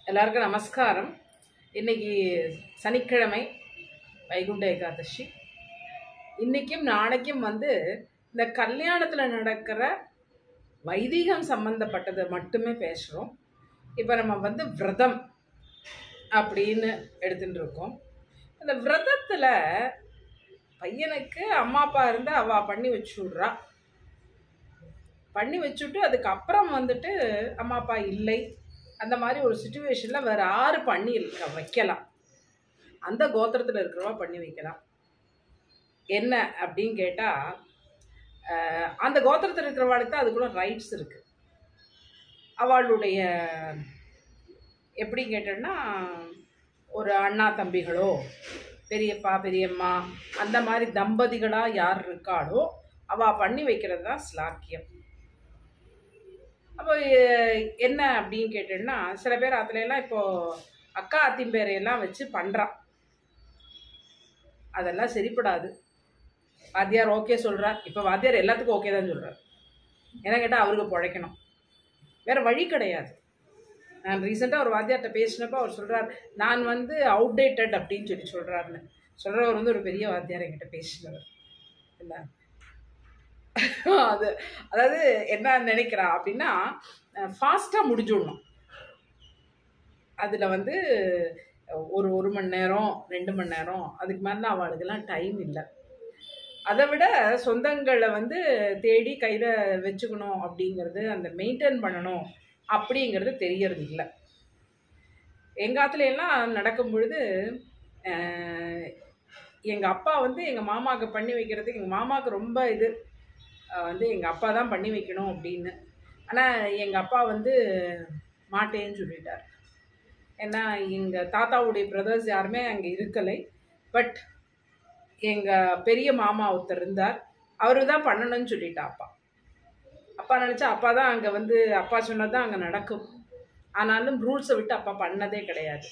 எல்லாருக்கும் நமஸ்காரம். இன்னைக்கு சனிக்கிழமை வைகுண்ட ஏகாதசி. இன்னைக்கும் நாளைக்கும் இந்த கல்யாணத்தில் நடக்கிற வைதிகம் சம்பந்தப்பட்டதை மட்டுமே பேசுகிறோம். இப்போ நம்ம விரதம் அப்படின்னு எடுத்துட்டு இருக்கோம். இந்த விரதத்தில் பையனுக்கு அம்மா அப்பா இருந்தால் அவள் பண்ணி வச்சுடுறா. பண்ணி வச்சுட்டு அதுக்கப்புறம் அம்மா அப்பா இல்லை, அந்த மாதிரி ஒரு சுச்சுவேஷனில் வேறு யார் பண்ணி வைக்கலாம், அந்த கோத்திரத்தில் இருக்கிறவா பண்ணி வைக்கலாம். என்ன அப்படின்னு கேட்டால், அந்த கோத்திரத்தில் இருக்கிறவாளுக்கு தான் அதுக்குள்ள ரைட்ஸ் இருக்குது. அவளுடைய எப்படி கேட்டோன்னா, ஒரு அண்ணா தம்பிகளோ பெரியப்பா பெரியம்மா அந்த மாதிரி தம்பதிகளாக யார் இருக்காளோ அவள் பண்ணி வைக்கிறது தான் ஸ்லாக்கியம். அப்போ என்ன அப்படின்னு கேட்டோன்னா, சில பேர் அதுலலாம் இப்போது அக்கா அத்திம்பேரையெல்லாம் வச்சு பண்ணுறான். அதெல்லாம் சரிப்படாது. வாத்தியார் ஓகே சொல்கிறார். இப்போ வாத்தியார் எல்லாத்துக்கும் ஓகே தான் சொல்கிறார். என்ன கேட்டால் அவருக்கு பிழைக்கணும், வேறு வழி கிடையாது. நான் ரீசெண்டாக ஒரு வாத்தியார்கிட்ட பேசினப்போ அவர் சொல்கிறார், நான் அவுடேட்டட் அப்படின்னு சொல்கிறாருன்னு. சொல்கிறவர் ஒரு பெரிய வாத்தியார் என்கிட்ட பேசினவர். இல்லை அது அதாவது என்ன நினைக்கிறா அப்படின்னா, ஃபாஸ்ட்டாக முடிஞ்சுடணும். அதில் ஒரு மணி நேரம் 2 மணி நேரம் அதுக்கு மேலே அவளுக்கெல்லாம் டைம் இல்லை. அதை விட சொந்தங்களை தேடி கையில் வச்சுக்கணும் அப்படிங்கிறது, அந்த மெயின்டைன் பண்ணணும் அப்படிங்கிறது தெரியறது இல்லை. எங்கள் எல்லாம் நடக்கும் பொழுது எங்கள் அப்பா எங்கள் மாமாவுக்கு பண்ணி வைக்கிறதுக்கு, எங்கள் மாமாவுக்கு ரொம்ப இது எங்கள் அப்பா தான் பண்ணி வைக்கணும் அப்படின்னு. ஆனால் எங்கள் அப்பா மாட்டேன்னு சொல்லிட்டார். ஏன்னா எங்கள் தாத்தாவுடைய பிரதர்ஸ் யாருமே அங்கே இருக்கலை. பட் எங்கள் பெரிய மாமா ஒருத்தர் இருந்தார், அவரு தான் பண்ணணும்னு சொல்லிட்டா அப்பா. அப்பா நினச்சா அப்பா தான் அங்கே அப்பா சொன்னது தான் அங்கே நடக்கும். ஆனாலும் ரூல்ஸை விட்டு அப்பா பண்ணதே கிடையாது.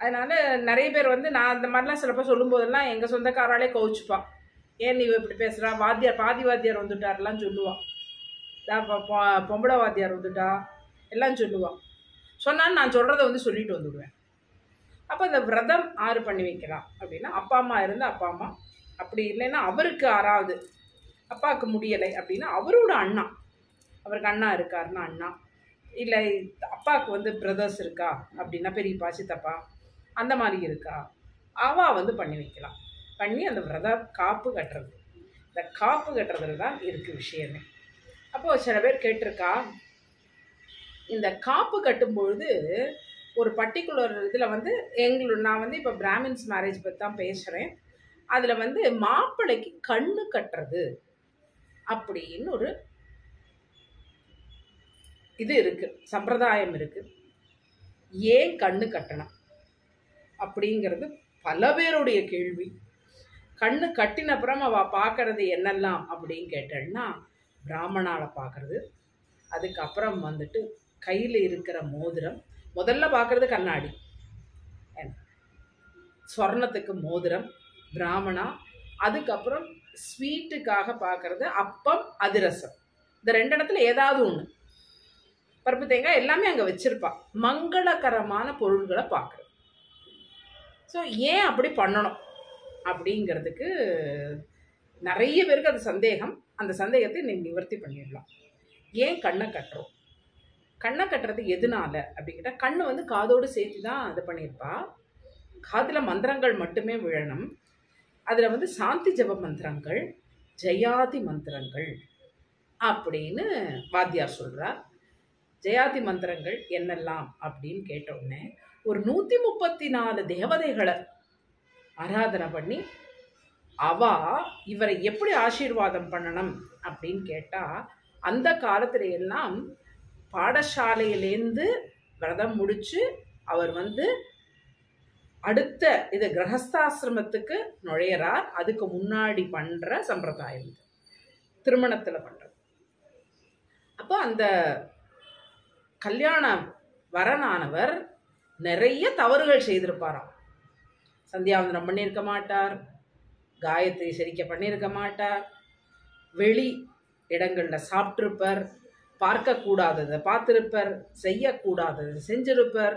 அதனால் நிறைய பேர் நான் அந்த மாதிரிலாம் சிலப்போ சொல்லும்போதெல்லாம் எங்கள் சொந்தக்காராலே கவுச்சுப்பா. ஏன் நீ இப்படி பேசுகிறா, வாத்தியார் பாதி வாத்தியார் வந்துட்டார்லாம் சொல்லுவாள். பொம்பளை வாத்தியார் வந்துட்டா எல்லாம் சொல்லுவாள். சொன்னாலும் நான் சொல்கிறத சொல்லிட்டு வந்துடுவேன். அப்போ இந்த விரதம் ஆறு பண்ணி வைக்கலாம் அப்படின்னா, அப்பா அம்மா இருந்தால் அப்பா அம்மா, அப்படி இல்லைன்னா அவருக்கு யாராவது, அப்பாவுக்கு முடியலை அப்படின்னா அவரோட அண்ணா, அவருக்கு அண்ணா இருக்காருன்னா அண்ணா, இல்லை அப்பாவுக்கு பிரதர்ஸ் இருக்கா அப்படின்னா பெரியப்பா சித்தப்பா அந்த மாதிரி இருக்கா, அவள் பண்ணி வைக்கலாம். பண்ணி அந்த விரத காப்பு கட்டுறது, இந்த காப்பு கட்டுறதுல தான் இருக்குது விஷயமே. அப்போது சில பேர் கேட்டிருக்கா, இந்த காப்பு கட்டும்பொழுது ஒரு பர்டிகுலர் இதில் நான் இப்போ பிராமின்ஸ் மேரேஜ் பற்றி தான் பேசுகிறேன். அதில் மாப்பிள்ளைக்கு கண்ணு கட்டுறது அப்படின்னு ஒரு இது இருக்குது, சம்பிரதாயம் இருக்குது. ஏன் கண்ணு கட்டணும் அப்படிங்கிறது பல பேருடைய கேள்வி. கண்ணு கட்டின அப்புறம் அவள் பார்க்கறது என்னெல்லாம் அப்படின்னு கேட்டேன்னா, பிராமணாவை பார்க்கறது, அதுக்கப்புறம் கையில் இருக்கிற மோதிரம், முதல்ல பார்க்கறது கண்ணாடி, சொர்ணத்துக்கு மோதிரம் பிராமணா, அதுக்கப்புறம் ஸ்வீட்டுக்காக பார்க்கறது அப்பம் அதிரசம். இந்த 2 இடத்துல ஏதாவது ஒன்று, பருப்பு தேங்காய் எல்லாமே அங்கே வச்சிருப்பா. மங்களகரமான பொருள்களை பார்க்குறது. ஸோ ஏன் அப்படி பண்ணணும் அப்படிங்கிறதுக்கு நிறைய பேருக்கு அது சந்தேகம். அந்த சந்தேகத்தை நீங்கள் நிவர்த்தி பண்ணிடலாம். ஏன் கண்ணை கட்டுறோம், கண்ணை கட்டுறது எதனால அப்படி கேட்டால், கண்ணு காதோடு சேர்த்து தான் இது பண்ணியிருப்பா. காதில் மந்திரங்கள் மட்டுமே விழணும். அதில் சாந்தி ஜப மந்திரங்கள், ஜெயாதி மந்திரங்கள் அப்படின்னு வாத்தியார் சொல்கிறார். ஜெயாதி மந்திரங்கள் என்னெல்லாம் அப்படின்னு கேட்டோடனே, ஒரு 134 தேவதைகளை ஆராதனை பண்ணி இவரை எப்படி ஆசீர்வாதம் பண்ணணும் அப்படின்னு கேட்டால், அந்த காலத்துல எல்லாம் பாடசாலையிலேருந்து விரதம் முடித்து அவர் அடுத்த இது கிரகஸ்தாசிரமத்துக்கு நுழையிறார். அதுக்கு முன்னாடி பண்ணுற சம்பிரதாயம் இது, திருமணத்தில் பண்ணுறது. அப்போ அந்த கல்யாண வரனானவர் நிறைய தவறுகள் செய்திருப்பாராம். சந்தியாவந்தனம் பண்ணியிருக்க மாட்டார், காயத்ரி சரிக்க பண்ணியிருக்க மாட்டார், வெளி இடங்களில் சாப்பிட்ருப்பார், பார்க்கக்கூடாததை பார்த்திருப்பர், செய்யக்கூடாததை செஞ்சிருப்பர்,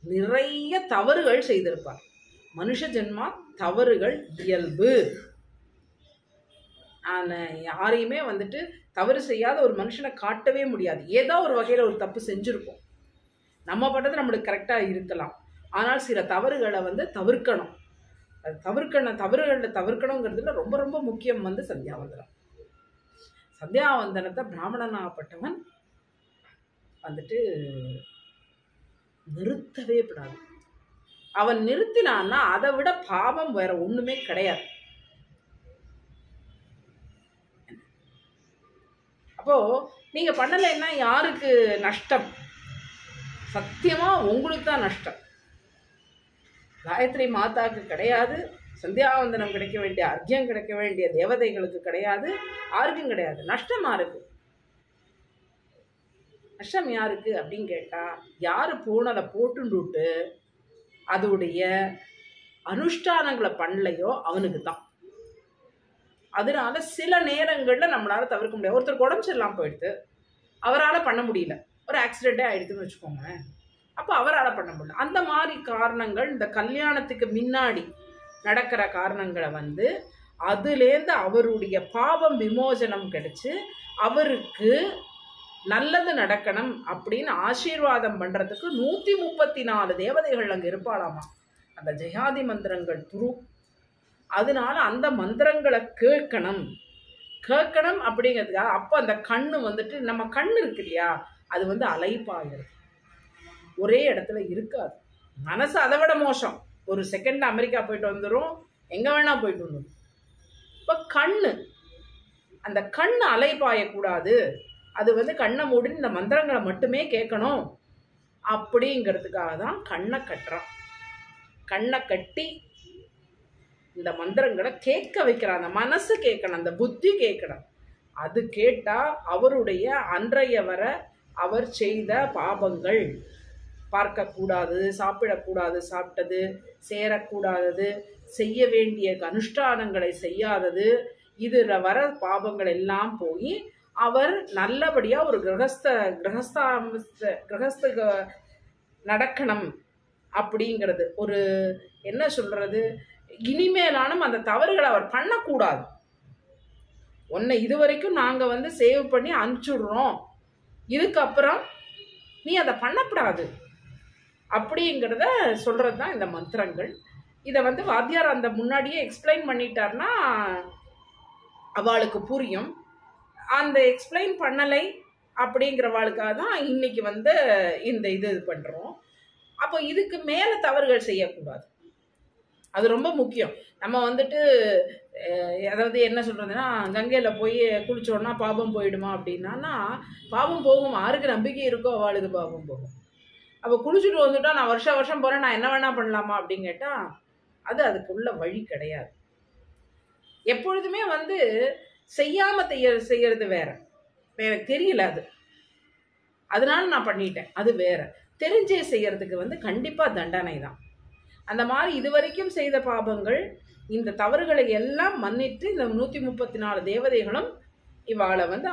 நிறைய தவறுகள் செய்திருப்பார். மனுஷ ஜென்மா தவறுகள் இயல்பு. யாரையுமே வந்துட்டு தவறு செய்யாத ஒரு மனுஷனை காட்டவே முடியாது. ஏதோ ஒரு வகையில் ஒரு தப்பு செஞ்சுருப்போம். நம்ம பட்டது நம்மளுக்கு கரெக்டாக இருக்கலாம். ஆனால் சில தவறுகளை வந்து தவிர்க்கணும். அது தவறுகளை தவிர்க்கணுங்கிறதுல ரொம்ப ரொம்ப முக்கியம் வந்து சந்தியாவந்தனம். சந்தியாவந்தனத்தை பிராமணனாகப்பட்டவன் வந்துட்டு நிறுத்தவே கூடாது. அவன் நிறுத்தினான்னா அதை விட பாவம் வேற ஒண்ணுமே கிடையாது. அப்போ நீங்க பண்ணலைன்னா யாருக்கு நஷ்டம்? சத்தியமா உங்களுக்கு தான் நஷ்டம். காயத்ரி மாதாக்கு கிடையாது, சந்தியாவந்தனம் கிடைக்க வேண்டிய அர்க்கியம் கிடைக்க வேண்டிய தேவதைகளுக்கு கிடையாது, யாருக்கும் கிடையாது. நஷ்டம் யாருக்கு? நஷ்டம் யாருக்கு அப்படின்னு கேட்டா, யாரு பூனலை போட்டுண்டுட்டு அதோடைய அனுஷ்டானங்களை பண்ணலையோ அவனுக்கு தான். அதனால சில நேரங்கள்ல நம்மளால தவிர்க்க முடியாது. ஒருத்தருக்கு உடம்பு சரியில்லாம போயிடுது, அவரால் பண்ண முடியல, ஒரு ஆக்சிடென்டே ஆயிடுதுன்னு வச்சுக்கோங்க, அப்போ அவரால் பண்ண முடியல. அந்த மாதிரி காரணங்கள் இந்த கல்யாணத்துக்கு முன்னாடி நடக்கிற காரணங்களை வந்து அதுலேருந்து அவருடைய பாவம் விமோசனம் கிடைச்சு அவருக்கு நல்லது நடக்கணும் அப்படின்னு ஆசீர்வாதம் பண்றதுக்கு 134 தேவதைகள் அங்கே இருப்பாளாமா. அந்த ஜெயாதி மந்திரங்கள் துரு. அதனால அந்த மந்திரங்களை கேட்கணும் அப்படிங்கிறதுக்காக அப்போ அந்த கண்ணு வந்துட்டு, நம்ம கண்ணு இருக்கு இல்லையா, அது வந்து அலைப்பாகிறது, ஒரே இடத்துல இருக்காது. மனசு அதை விட மோசம். ஒரு செகண்ட் அமெரிக்கா போயிட்டு வந்துடும், எங்க வேணா போயிட்டு வந்துடும். இப்போ கண்ணு, அந்த கண்ணு அலைப்பாயக்கூடாது, அது வந்து கண்ணை மூடி இந்த மந்திரங்களை மட்டுமே கேட்கணும் அப்படிங்கிறதுக்காக தான் கண்ணை கட்டுறான். கண்ணை கட்டி இந்த மந்திரங்களை கேட்க வைக்கிறான். அந்த மனசு கேட்கணும், அந்த புத்தி கேட்கணும். அது கேட்டா அவருடைய அன்றைய வர அவர் செய்த பாபங்கள், பார்க்கக்கூடாது, சாப்பிடக்கூடாது, சாப்பிட்டது, சேரக்கூடாதது, செய்ய வேண்டிய அனுஷ்டானங்களை செய்யாதது, இதில் வர பாபங்கள் எல்லாம் போய் அவர் நல்லபடியா ஒரு கிரகஸ்த நடக்கணும் அப்படிங்கிறது. ஒரு என்ன சொல்றது, இனிமேலானும் அந்த தவறுகளை அவர் பண்ணக்கூடாது. உன்னை இதுவரைக்கும் நாங்க வந்து சேவ் பண்ணி அனுப்பிச்சுடுறோம், இதுக்கப்புறம் நீ அதை பண்ணக்கூடாது அப்படிங்கிறத சொல்றது தான் இந்த மந்திரங்கள். இதை வந்து வாத்தியார் அந்த முன்னாடியே எக்ஸ்பிளைன் பண்ணிட்டார்னா அவளுக்கு புரியும். அந்த எக்ஸ்பிளைன் பண்ணலை அப்படிங்கிறவாளுக்காக தான் இன்னைக்கு வந்து இந்த இது பண்ணுறோம். அப்போ இதுக்கு மேலே தவறுகள் செய்யக்கூடாது, அது ரொம்ப முக்கியம். நம்ம வந்துட்டு அதாவது என்ன சொல்கிறதுன்னா, கங்கையில் போய் குளிச்சோன்னா பாபம் போயிடுமா அப்படின்னா, பாபம் போகும். யாருக்கு நம்பிக்கை இருக்கோ அவளுக்கு பாபம் போகும். அப்போ குளிச்சுட்டு வந்துட்டா நான் வருஷம் போகிறேன், நான் என்ன வேணா பண்ணலாமா அப்படின்னு கேட்டால் அது அதுக்குள்ள வழி கிடையாது. எப்பொழுதுமே வந்து செய்யாமல் செய்யறது வேற. எனக்கு தெரியல அது, அதனால நான் பண்ணிட்டேன், அது வேற. தெரிஞ்சே செய்யறதுக்கு வந்து கண்டிப்பாக தண்டனை தான். அந்த மாதிரி இதுவரைக்கும் செய்த பாபங்கள், இந்த தவறுகளை எல்லாம் மன்னிட்டு இந்த 134 தேவதைகளும் இவாளை வந்து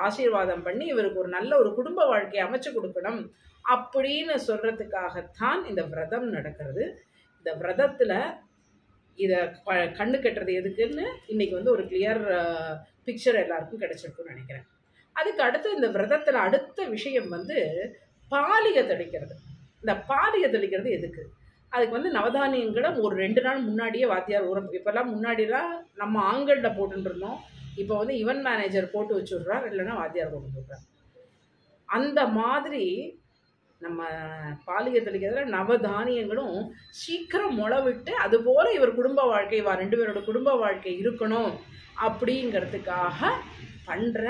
ஆசீர்வாதம் பண்ணி இவருக்கு ஒரு நல்ல ஒரு குடும்ப வாழ்க்கையை அமைச்சு கொடுக்கணும் அப்படின்னு சொல்றதுக்காகத்தான் இந்த விரதம் நடக்கிறது. இந்த விரதத்துல இதை கண்ணு கட்டுறது எதுக்குன்னு இன்னைக்கு வந்து ஒரு கிளியர் பிக்சர் எல்லாருக்கும் கிடைச்சிருக்குன்னு நினைக்கிறேன். அதுக்கு அடுத்து இந்த விரதத்துல அடுத்த விஷயம் வந்து பாலிகை தெளிக்கிறது. இந்த பாலிகை தெளிக்கிறது எதுக்கு? அதுக்கு வந்து நவதானியங்களை ஒரு 2 நாள் முன்னாடியே வாத்தியார் ஊற, இப்போல்லாம் முன்னாடிலாம் நம்ம ஆண்களில் போட்டுட்டு இருந்தோம், இப்போ வந்து ஈவென்ட் மேனேஜர் போட்டு வச்சுடுறார், இல்லைன்னா வாத்தியார் போட்டு விடுறார். அந்த மாதிரி நம்ம பாலிகை தெளிக்கிறதுல நவதானியங்களும் சீக்கிரம் முளைவிட்டு அதுபோல் இவர் குடும்ப வாழ்க்கை, இவா 2 பேரோட குடும்ப வாழ்க்கை இருக்கணும் அப்படிங்கிறதுக்காக பண்ணுற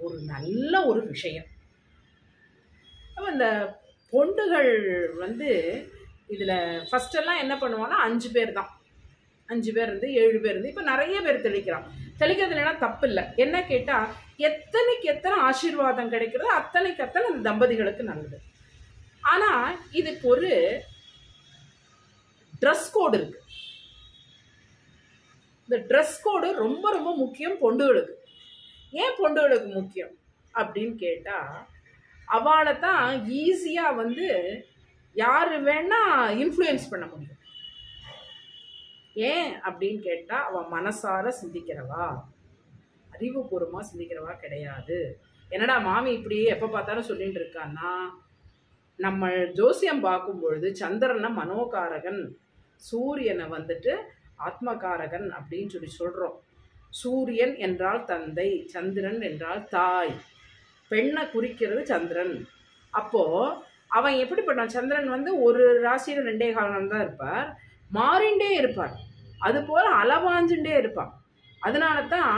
ஒரு நல்ல ஒரு விஷயம். அப்போ இந்த பொண்டுகள் வந்து இதில் ஃபஸ்ட்டெல்லாம் என்ன பண்ணுவாங்கன்னா 5 பேர் தான், 5 பேர் இருந்து 7 பேர் இருந்து இப்போ நிறைய பேர் தெளிக்கிறான். தெளிக்கிறதுனா தப்பு இல்லை. என்ன கேட்டால் எத்தனைக்கு எத்தனை ஆசீர்வாதம் கிடைக்கிறதோ அத்தனைக்கு அத்தனை அந்த தம்பதிகளுக்கு நல்லது. ஆனால் இதுக்கு ஒரு ட்ரெஸ் கோடு இருக்கு. இந்த ட்ரெஸ் கோடு ரொம்ப ரொம்ப முக்கியம் பொண்டுகளுக்கு. ஏன் பொண்டுகளுக்கு முக்கியம் அப்படின்னு கேட்டால் அவளை தான் ஈஸியாக வந்து யார் வேணால் இன்ஃப்ளூயன்ஸ் பண்ண முடியும். ஏன் அப்படின்னு கேட்டால் அவள் மனசார சிந்திக்கிறவா, அறிவுபூர்வமாக சிந்திக்கிறவா கிடையாது. என்னடா மாமி இப்படியே எப்போ பார்த்தாலும் சொல்லிட்டு இருக்கான்னா, நம்ம ஜோசியம் பார்க்கும்பொழுது சந்திரனை மனோகாரகன், சூரியனை வந்துட்டு ஆத்மகாரகன் அப்படின்னு சொல்கிறோம். சூரியன் என்றால் தந்தை, சந்திரன் என்றால் தாய், பெண்ணை குறிக்கிறது சந்திரன். அப்போது அவன் எப்படிப்பட்டான்? சந்திரன் வந்து ஒரு ராசியில் 2 காலம் தான் இருப்பார், மாறிண்டே இருப்பார், அதுபோல் அளவாஞ்சுட்டே இருப்பான். அதனால தான்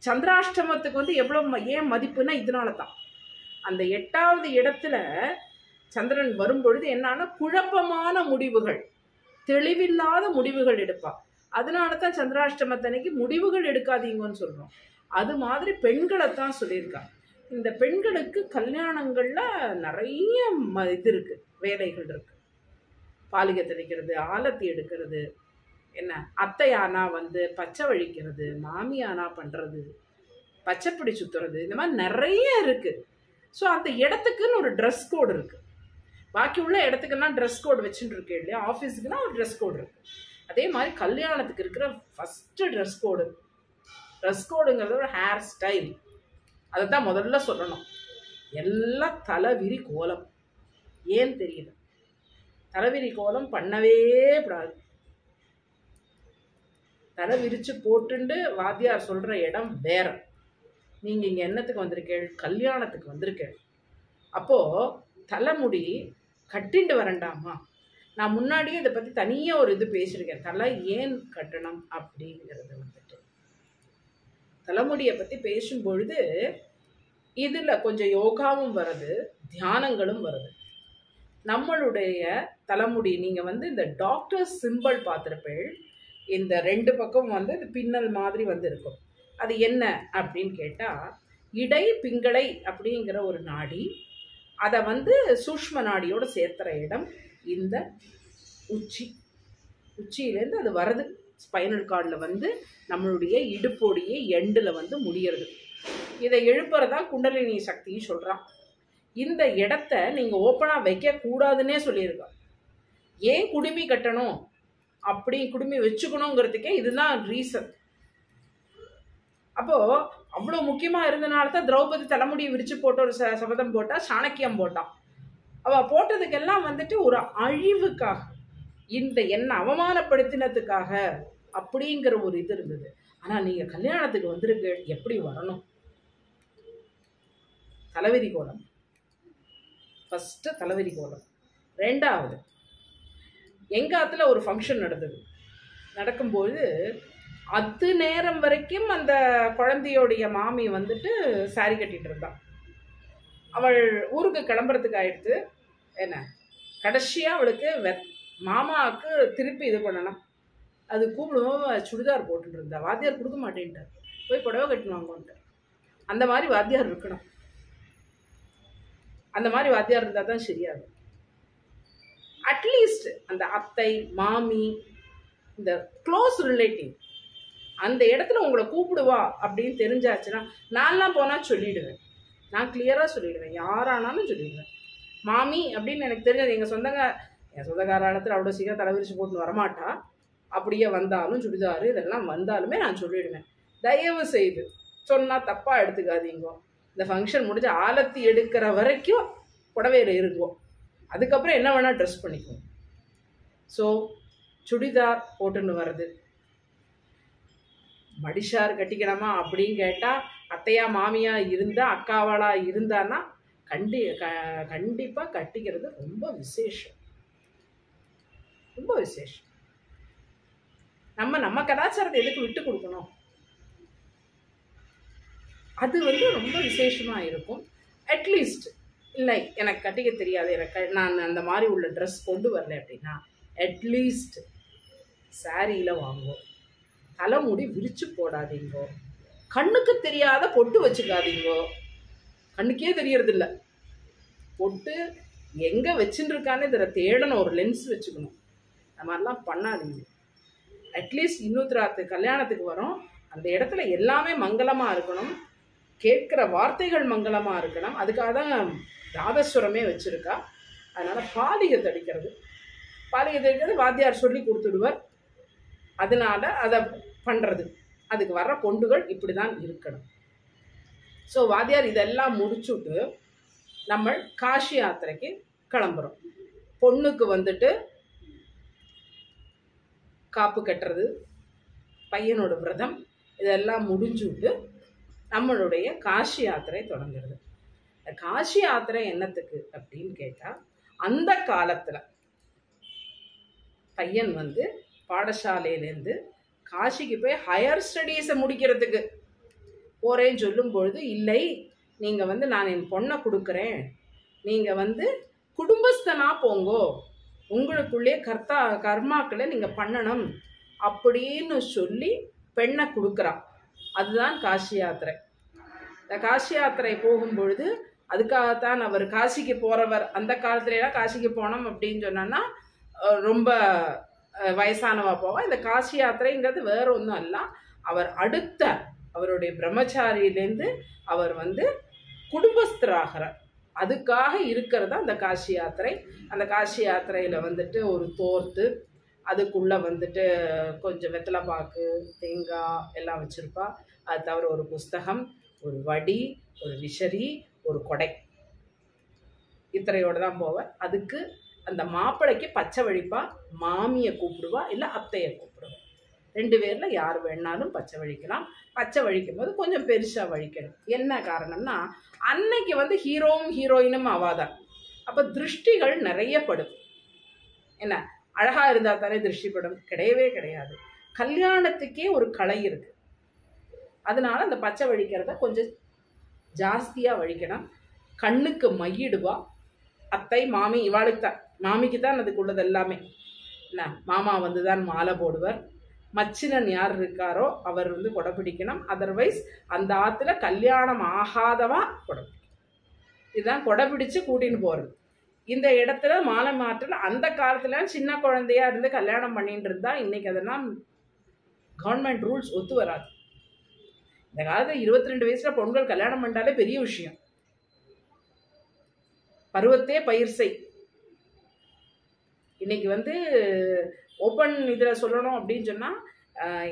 சந்திராஷ்டமத்துக்கு வந்து எவ்வளோ ஏன் மதிப்புன்னா இதனால தான். அந்த 8வது இடத்துல சந்திரன் வரும்பொழுது என்னன்னா குழப்பமான முடிவுகள், தெளிவில்லாத முடிவுகள் எடுப்பான். அதனால தான் சந்திராஷ்டமத்தன்னைக்கு முடிவுகள் எடுக்காதீங்கன்னு சொல்கிறோம். அது மாதிரி பெண்களைத்தான் சொல்லியிருக்கான். இந்த பெண்களுக்கு கல்யாணங்களில் நிறைய இது இருக்குது, வேலைகள் இருக்குது. பாலிகை தெளிக்கிறது, ஆலத்தி எடுக்கிறது, என்ன அத்தையானா வந்து பச்சை வழிக்கிறது, மாமியானா பண்ணுறது, பச்சைப்பிடி சுற்றுறது, இந்த மாதிரி நிறைய இருக்குது. ஸோ அந்த இடத்துக்குன்னு ஒரு ட்ரெஸ் கோடு இருக்குது. பாக்கி உள்ள இடத்துக்கெல்லாம் ட்ரெஸ் கோடு வச்சுட்டு இருக்கேன் இல்லையா, ஆஃபீஸுக்குன்னா ஒரு ட்ரெஸ் கோடு இருக்குது. அதே மாதிரி கல்யாணத்துக்கு இருக்கிற ஃபஸ்ட்டு ட்ரெஸ் கோடுங்கிறது ஒரு ஹேர் ஸ்டைல். அதை தான் முதல்ல சொல்லணும். எல்லாம் தலைவிரி கோலம். ஏன் தெரியல, தலைவிரி கோலம் பண்ணவே கூடாது. தலை விரித்து போட்டுண்டு வாத்தியார் சொல்கிற இடம் வேற. நீங்கள் இங்கே என்னத்துக்கு வந்திருக்கேள்? கல்யாணத்துக்கு வந்திருக்கேள். அப்போது தலைமுடி கட்டிண்டு வரண்டாமா? நான் முன்னாடியே இதை பற்றி தனியாக ஒரு இது பேசியிருக்கேன். தலை ஏன் கட்டணும் அப்படிங்கிறது வந்துட்டு தலைமுடியை பற்றி பேசும்பொழுது இதில் கொஞ்சம் யோகாவும் வருது, தியானங்களும் வருது. நம்மளுடைய தலைமுடி நீங்கள் வந்து இந்த டாக்டர் சிம்பிள் பார்த்துருப்பேள். இந்த 2 பக்கம் வந்து இது பின்னல் மாதிரி வந்து இருக்கும். அது என்ன அப்படின்னு கேட்டால் இடை பிங்களை அப்படிங்கிற ஒரு நாடி. அதை வந்து சூஷ்ம நாடியோடு சேர்த்துற இடம் இந்த உச்சியிலேருந்து அது வருது. ஸ்பைனல் கார்டில் வந்து நம்மளுடைய இடுப்போடைய எண்டில் வந்து முடியறது. இதை எழுப்புறதா குண்டலினி சக்தின்னு சொல்கிறான். இந்த இடத்த நீங்கள் ஓப்பனாக வைக்கக்கூடாதுன்னே சொல்லியிருக்கான். ஏன் குடுமி கட்டணும், அப்படி குடுமி வச்சுக்கணுங்கிறதுக்கே இதுதான் ரீசன். அப்போது அவ்வளோ முக்கியமாக இருந்தனால தான் திரௌபதி தலைமுடியை விரித்து போட்டு ஒரு சபதம் போட்டால், சாணக்கியம் போட்டான். அவள் போட்டதுக்கெல்லாம் வந்துட்டு ஒரு அழிவுக்காக, இந்த என்ன அவமானப்படுத்தினதுக்காக அப்படிங்கிற ஒரு இது இருந்தது. ஆனால் நீங்கள் கல்யாணத்துக்கு வந்திருக்கு, எப்படி வரணும்? தலைவிரி கோலம் ஃபஸ்ட்டு, தலைவிரி கோலம். 2வது, எங்காத்துல ஒரு ஃபங்க்ஷன் நடக்கும்போது அது நேரம் வரைக்கும் அந்த குழந்தையோடைய மாமி வந்துட்டு சாரி கட்டிகிட்டு இருந்தான். அவள் ஊருக்கு கிளம்புறதுக்கு ஆயிடுத்து. என்ன கடைசியாக அவளுக்கு மாமாவுக்கு திருப்பி இது பண்ணணும். அது கூப்பிடுவோம் சுடிதார் போட்டுட்டு இருந்தா. வாத்தியார் கொடுக்க மாட்டேன்ட்டார், போய் புடவை கட்டணுவாங்கன்ட்டு. அந்த மாதிரி வாத்தியார் இருக்கணும். அந்த மாதிரி வாத்தியார் இருந்தால் தான் சரியாகும். அட்லீஸ்ட் அந்த அத்தை, மாமி, இந்த க்ளோஸ் ரிலேட்டிவ் அந்த இடத்துல உங்களை கூப்பிடுவா அப்படின்னு தெரிஞ்சாச்சுன்னா, நான்லாம் போனால் சொல்லிவிடுவேன். நான் கிளியராக சொல்லிவிடுவேன், யாரானாலும் சொல்லிவிடுவேன். மாமி அப்படின்னு எனக்கு தெரிஞ்சது என் சொந்தக்கார இடத்துல அவ்வளோ சீக்கிரம் தலைவிரிச்சு போட்டுன்னு வரமாட்டா. அப்படியே வந்தாலும் சுடிதாரு இதெல்லாம் வந்தாலுமே நான் சொல்லிவிடுவேன். தயவு செய்து சொன்னால் தப்பாக எடுத்துக்காதீங்க. இந்த ஃபங்க்ஷன் முடிஞ்சு ஆலத்தி எடுக்கிற வரைக்கும் புடவையில் இருக்கும். அதுக்கப்புறம் என்ன வேணால் ட்ரெஸ் பண்ணிக்குவோம். ஸோ சுடிதார் போட்டுன்னு வர்றது, மடிஷார் கட்டிக்கணுமா அப்படின்னு கேட்டால், அத்தையா மாமியா இருந்தால், அக்காவாளாக இருந்தான்னா கண்டிப்பாக கட்டிக்கிறது ரொம்ப விசேஷம், ரொம்ப விசேஷம். நம்ம கலாச்சாரத்தை எதுக்கு விட்டு கொடுக்கணும்? அது வந்து ரொம்ப விசேஷமாக இருக்கும். அட்லீஸ்ட் இல்லை எனக்கு கட்டிக்க தெரியாது, நான் அந்த மாதிரி உள்ள ட்ரெஸ் கொண்டு வரல அப்படின்னா, அட்லீஸ்ட் சாரியில் வாங்குவோம். தலைமுடி விரித்து போடாதீங்கோ, கண்ணுக்கு தெரியாத பொட்டு வச்சுக்காதீங்கோ. கண்ணுக்கே தெரியறதில்ல பொட்டு எங்கே வச்சுட்டு இருக்கான்னு இதில் தேடணும், ஒரு லென்ஸ் வச்சுக்கணும். அந்த மாதிரிலாம் பண்ணாதீங்க. அட்லீஸ்ட் இன்னொருத்தராத்து கல்யாணத்துக்கு வரோம், அந்த இடத்துல எல்லாமே மங்களமாக இருக்கணும். கேட்குற வார்த்தைகள் மங்களமாக இருக்கணும். அதுக்காக தான் நாதஸ்வரமே வச்சுருக்கா. அதனால் பாலிகை தடிக்கிறது வாத்தியார் சொல்லி கொடுத்துடுவார். அதனால் அதை பண்ணுறது, அதுக்கு வர்ற பொண்டுகள் இப்படி தான் இருக்கணும். ஸோ வாத்தியார் இதெல்லாம் முடிச்சுட்டு நம்ம காஷி யாத்திரைக்கு கிளம்புறோம். பொண்ணுக்கு வந்துட்டு காப்பு கட்டுறது, பையனோட விரதம் இதெல்லாம் முடிஞ்சுட்டு நம்மளுடைய காஷி யாத்திரை தொடங்குறது. காஷி யாத்திரை என்னத்துக்கு அப்படின்னு கேட்டால், அந்த காலத்தில் பையன் வந்து பாடசாலையிலேருந்து காஷிக்கு போய் ஹையர் ஸ்டடீஸை முடிக்கிறதுக்கு போகிறேன்னு சொல்லும் பொழுது, இல்லை நீங்கள் வந்து நான் என் பொண்ணை கொடுக்குறேன், நீங்கள் வந்து குடும்பஸ்தனாக போங்கோ, உங்களுக்குள்ளே கர்மாக்களை நீங்கள் பண்ணணும் அப்படின்னு சொல்லி பெண்ணை கொடுக்குறா. அதுதான் காஷி யாத்திரை. இந்த காஷி யாத்திரை போகும்பொழுது அதுக்காகத்தான் அவர் காசிக்கு போகிறவர். அந்த காலத்துலலாம் காசிக்கு போனோம் அப்படின்னு சொன்னோன்னா ரொம்ப வயசானவா போவா. இந்த காஷி யாத்திரைங்கிறது வேற ஒன்றும் அல்ல, அவர் அடுத்த அவருடைய பிரம்மச்சாரியிலேருந்து அவர் வந்து குடும்பஸ்தராகிறார். அதுக்காக இருக்கிறது அந்த காஷி யாத்திரை. அந்த காஷி யாத்திரையில் வந்துட்டு ஒரு தோர்த்து, அதுக்குள்ளே வந்துட்டு கொஞ்சம் வெத்தலை பாக்கு, தேங்காய் எல்லாம் வச்சுருப்பா. அது தவிர ஒரு புஸ்தகம், ஒரு வடி, ஒரு விசரி, ஒரு கொடை, இத்தனையோடு தான் போவார். அதுக்கு அந்த மாப்பிள்ளைக்கு பச்சை வழிப்பா, மாமியை கூப்பிடுவா இல்லை அத்தையை கூப்பிடுவா. 2 பேரில் யார் வேணாலும் பச்சை வழிக்கலாம். பச்சை வழிக்கும் போது கொஞ்சம் பெருசாக வழிக்கணும். என்ன காரணம்னா, அன்னைக்கு வந்து ஹீரோவும் ஹீரோயினும் ஆவாதான். அப்போ திருஷ்டிகள் நிறைய படும். என்ன, அழகாக இருந்தால் தானே திருஷ்டிப்படும்? கிடையவே கிடையாது. கல்யாணத்துக்கே ஒரு கலை இருக்குது. அதனால அந்த பச்சை வழிக்கிறத கொஞ்சம் ஜாஸ்தியாக வழிக்கணும். கண்ணுக்கு மையிடுவா அத்தை, மாமி. இவாளுக்கு தான், மாமிக்கு தான் அதுக்குள்ளது எல்லாமே. என்ன, மாமா வந்து தான் மாலை போடுவர். மச்சினன் யார் இருக்காரோ அவர் வந்து கொடை பிடிக்கணும். அதர்வைஸ் அந்த ஆற்றுல கல்யாணம் ஆகாதவா கொடை பிடிக்கணும். இதுதான் கொடை பிடிச்சு கூட்டின்னு போகிறது. இந்த இடத்துல மாலை மாற்றல் அந்த காலத்துல சின்ன குழந்தையா இருந்து கல்யாணம் பண்ணிட்டு இருந்தா இன்னைக்கு அதெல்லாம் கவர்மெண்ட் ரூல்ஸ் ஒத்து வராது. இந்த காலத்துல 22 வயசுல பொண்கள் கல்யாணம் பண்ணிட்டாலே பெரிய விஷயம். பருவத்தே பயிர் செய். இன்னைக்கு வந்து ஓப்பன் இதில் சொல்லணும் அப்படின்னு சொன்னால்,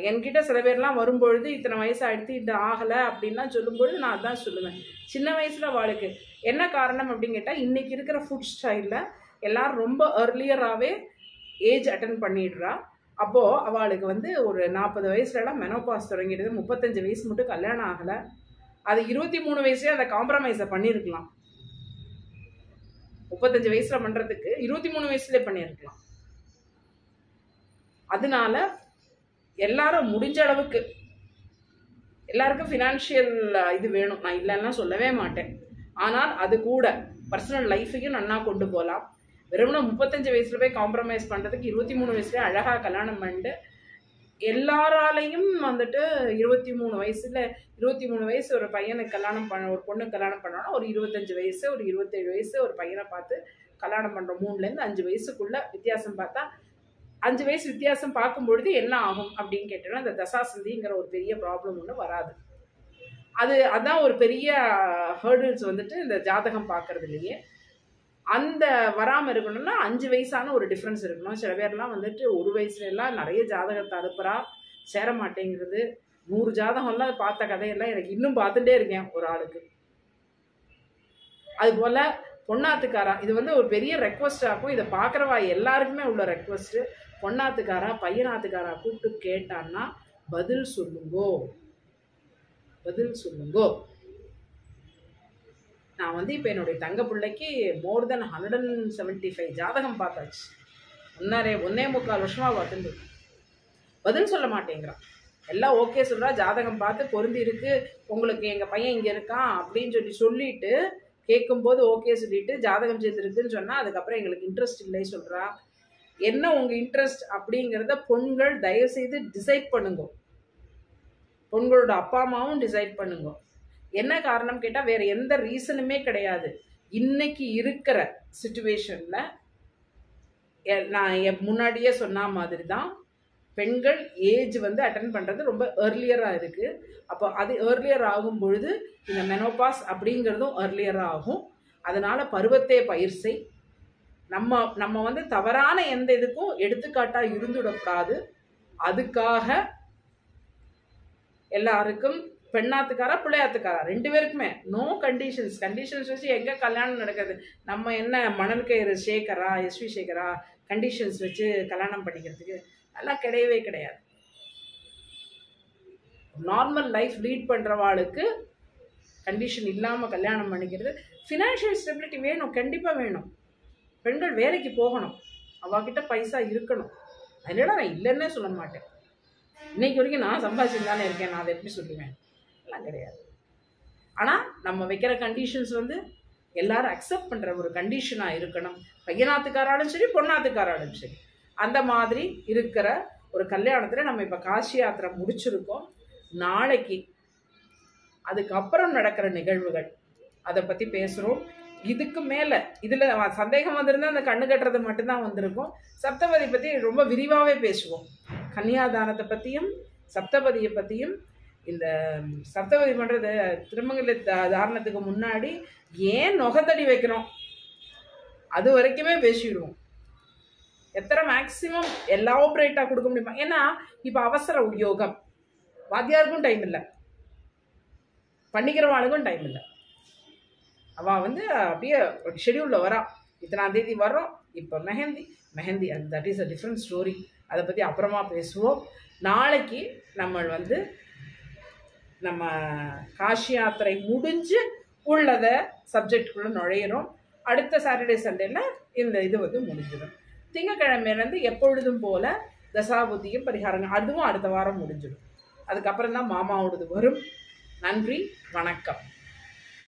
என்கிட்ட சில பேர்லாம் வரும்பொழுது இத்தனை வயசு ஆகிடுத்து, இது ஆகலை அப்படின்லாம் சொல்லும்பொழுது நான் அதான் சொல்லுவேன். சின்ன வயசில் வாளுக்கு என்ன காரணம் அப்படின்னு கேட்டால், இன்றைக்கி இருக்கிற ஃபுட் ஸ்டைலில் எல்லோரும் ரொம்ப ஏர்லியராகவே ஏஜ் அட்டன் பண்ணிடுறா. அப்போது அவளுக்கு வந்து ஒரு 40 வயசுலலாம் மெனோபாஸ் தொடங்கிடுது. 35 வயசு மட்டும் கல்யாணம் ஆகலை. அது 23 வயசுலேயே அந்த காம்ப்ரமைஸை பண்ணியிருக்கலாம். 35 வயசில் பண்ணுறதுக்கு 23 வயசுலேயே பண்ணியிருக்கலாம். அதனால எல்லாரும் முடிஞ்ச அளவுக்கு, எல்லாருக்கும் ஃபினான்ஷியல் இது வேணும், நான் இல்லைன்னா சொல்லவே மாட்டேன். ஆனால் அது கூட பர்சனல் லைஃபையும் நன்னா கொண்டு போகலாம். வெறும்னா 35 வயசில் போய் காம்ப்ரமைஸ் பண்ணுறதுக்கு 23 வயசுலேயே அழகாக கல்யாணம் பண்ணிட்டு, எல்லாராலையும் வந்துட்டு 23 வயசில் 23 வயசு ஒரு பையனுக்கு கல்யாணம் பண்ண, ஒரு பொண்ணுக்கு கல்யாணம் பண்ணோன்னா ஒரு 25 வயசு, ஒரு 27 வயசு ஒரு பையனை பார்த்து கல்யாணம் பண்ணுறோம். 3லேருந்து 5 வயசுக்குள்ளே வித்தியாசம் பார்த்தா, 5 வயசு வித்தியாசம் பார்க்கும்பொழுது என்ன ஆகும் அப்படின்னு கேட்டோன்னா, இந்த தசாசந்திங்கிற ஒரு பெரிய ப்ராப்ளம் ஒன்று வராது. அதான் ஒரு பெரிய ஹேர்டில்ஸ் வந்துட்டு இந்த ஜாதகம் பார்க்கறதுலையே. அந்த வராமல் இருக்கணும்னா 5 வயசான ஒரு டிஃப்ரென்ஸ் இருக்கணும். சில பேர்லாம் வந்துட்டு 1 வயசுலலாம் நிறைய ஜாதகத்தை அனுப்புகிறா, சேர மாட்டேங்கிறது. 100 ஜாதகம்லாம் பார்த்த கதையெல்லாம் எனக்கு இன்னும் பார்த்துட்டே இருக்கேன் ஒரு ஆளுக்கு. அதுபோல் பொண்ணாத்துக்காரா, இது வந்து ஒரு பெரிய ரெக்வஸ்டாகும். இதை பார்க்குறவா எல்லாருக்குமே உள்ள ரெக்வஸ்ட்டு. பொண்ணாத்துக்காரா பையனாத்துக்காரா கூப்பிட்டு கேட்டான்னா பதில் சொல்லுங்கோ, பதில் சொல்லுங்கோ. நான் வந்து இப்போ என்னுடைய தங்க பிள்ளைக்கு மோர் தென் 175 ஜாதகம் பார்த்தாச்சு. 1.25 வருஷமாக பார்த்துட்டு பதில் சொல்ல மாட்டேங்கிறான். எல்லாம் ஓகே சொல்கிறா, ஜாதகம் பார்த்து பொருந்தி இருக்கு, உங்களுக்கு எங்கள் பையன் இங்கே இருக்கான் அப்படின்னு சொல்லிட்டு கேட்கும்போது ஓகே சொல்லிட்டு ஜாதகம் சேர்ந்துருக்குன்னு சொன்னால் அதுக்கப்புறம் எங்களுக்கு இன்ட்ரெஸ்ட் இல்லை சொல்கிறா. என்ன உங்கள் இன்ட்ரெஸ்ட் அப்படிங்கிறத பொண்கள் தயவுசெய்து டிசைட் பண்ணுங்க. பொண்களோட அப்பா அம்மாவும் டிசைட் பண்ணுங்க. என்ன காரணம் கேட்டால் வேறு எந்த ரீசனுமே கிடையாது. இன்னைக்கு இருக்கிற சுச்சுவேஷனில் நான் முன்னாடியே சொன்ன மாதிரி தான், பெண்கள் ஏஜ் வந்து அட்டன் பண்ணுறது ரொம்ப ஏர்லியராக இருக்குது. அப்போ அது ஏர்லியர் ஆகும் பொழுது இந்த மெனோபாஸ் அப்படிங்கிறதும் ஏர்லியராக ஆகும். அதனால் பருவத்தே பயிர் செய். நம்ம வந்து தவறான எந்த இதுக்கும் எடுத்துக்காட்டாக இருந்துவிடக்கூடாது. அதுக்காக எல்லாருக்கும் பெண்ணாத்துக்காரா பிள்ளையாத்துக்காரா 2 பேருக்குமே நோ கண்டிஷன்ஸ் வச்சு எங்கே கல்யாணம் நடக்குது? நம்ம என்ன மணல் கயிறு சேகரா, எஸ்வி சேகரா கண்டிஷன்ஸ் வச்சு கல்யாணம் பண்ணிக்கிறதுக்கு அதெல்லாம் கிடையவே கிடையாது. நார்மல் லைஃப் லீட் பண்ணுறவாளுக்கு கண்டிஷன் இல்லாமல் கல்யாணம் பண்ணிக்கிறது. ஃபினான்ஷியல் ஸ்டெபிலிட்டி வேணும், கண்டிப்பாக வேணும். பெண்கள் வேலைக்கு போகணும், அவகிட்ட பைசா இருக்கணும். அதனால நான் இல்லைன்னே சொல்ல மாட்டேன். இன்னைக்கு வரைக்கும் நான் சம்பாதிச்சுட்டு தானே இருக்கேன், நான் அதை எப்படி சொல்லுவேன்? எல்லாம் கிடையாது. ஆனால் நம்ம வைக்கிற கண்டிஷன்ஸ் வந்து எல்லாரும் அக்செப்ட் பண்ணுற ஒரு கண்டிஷனாக இருக்கணும். பையனாத்துக்காராலும் சரி, பொண்ணாத்துக்காராலும் சரி. அந்த மாதிரி இருக்கிற ஒரு கல்யாணத்தில் நம்ம இப்போ காசி யாத்திரை முடிச்சிருக்கோம். நாளைக்கு அதுக்கப்புறம் நடக்கிற நிகழ்வுகள் அதை பற்றி பேசுகிறோம். இதுக்கு மேலே இதில் சந்தேகம் வந்திருந்தால் அந்த கண்ணு கட்டுறது மட்டும்தான் வந்திருக்கும். சப்தபதி பற்றி ரொம்ப விரிவாகவே பேசுவோம். கன்னியாதானத்தை பற்றியும் சப்தபதியை பற்றியும். இந்த சப்தபதி பண்ணுறது திருமங்கல தாரணத்துக்கு முன்னாடி ஏன் நுகத்தடி வைக்கிறோம் அது வரைக்குமே பேசிடுவோம். எத்தனை மேக்சிமம் எலாபரேட்டாக கொடுக்க முடியுமா? ஏன்னா இப்போ அவசர உத்தியோகம், வாத்தியாருக்கும் டைம் இல்லை, பண்ணிக்கிறவாளுக்கும் டைம் இல்லை. அவள் வந்து அப்படியே ஷெடியூலில் வரா, இத்தனாம் தேதி வர்றோம், இப்போ மெஹந்தி அது that is a different story. அதை பற்றி அப்புறமா பேசுவோம். நாளைக்கு நம்ம வந்து நம்ம காசி யாத்திரை முடிஞ்சு உள்ளதை சப்ஜெக்டுக்குள்ளே நுழையிறோம். அடுத்த சாட்டர்டே சண்டேல இந்த இது வந்து முடிஞ்சிடும். திங்கக்கிழமையிலேருந்து எப்பொழுதும் போல் தசாபுத்தியும் பரிகாரங்கள் அதுவும் அடுத்த வாரம் முடிஞ்சிடும். அதுக்கப்புறம் தான் மாமாவோடது வரும். நன்றி, வணக்கம்.